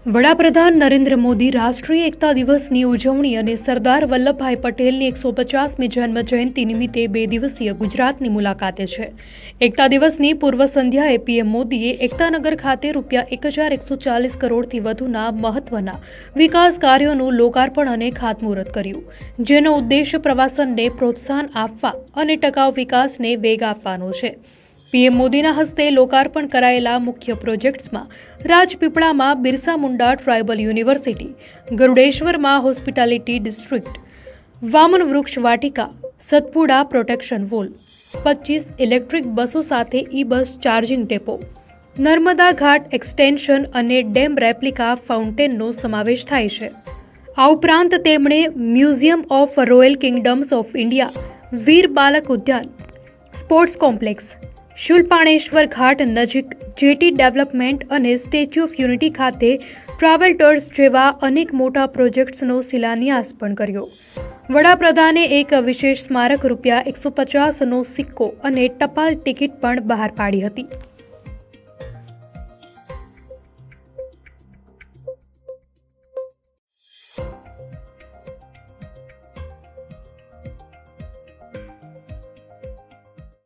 વડાપ્રધાન નરેન્દ્ર મોદી રાષ્ટ્રીય એકતા દિવસની ઉજવણી અને સરદાર વલ્લભભાઈ પટેલની 150મી જન્મ જયંતિ નિમિત્તે 2 દિવસીય ગુજરાતની મુલાકાતે છે। એકતા દિવસની પૂર્વ સંધ્યાએ પીએમ મોદીએ એકતાનગર ખાતે ₹1140 કરોડથી વધુના મહત્વના વિકાસ કાર્યોનું લોકાર્પણ અને ખાતમુહૂર્ત કર્યું, જેનો ઉદ્દેશ પ્રવાસનને પ્રોત્સાહન આપવા અને ટકાઉ વિકાસને વેગ આપવાનો છે। પીએમ મોદીના હસ્તે લોકાર્પણ કરાયેલા મુખ્ય પ્રોજેક્ટ્સમાં રાજપીપળામાં બિરસા મુંડા ટ્રાઇબલ યુનિવર્સિટી, ગરુડેશ્વરમાં hospitality district, Vaman Vriksh Vatika, Satpura protection wall, 25 electric બસો સાથે ઈ-બસ ચાર્જિંગ ડેપો, નર્મદા ઘાટ એક્સટેન્શન અને ડેમ રેપ્લિકા ફાઉન્ટેનનો સમાવેશ થાય છે। આ ઉપરાંત તેમણે Museum of Royal Kingdoms of India, Veer Balak Udyan, sports complex, Shoolpaneshwar Ghat નજીક જેટી ડેવલપમેન્ટ અને સ્ટેચ્યુ ઓફ યુનિટી ખાતે ટ્રાવેલર્સ જેવા અનેક મોટા પ્રોજેક્ટ્સનો શિલાન્યાસ પણ કર્યો। વડાપ્રધાને એક વિશેષ સ્મારક ₹150નો સિક્કો અને ટપાલ ટિકિટ પણ બહાર પાડી હતી।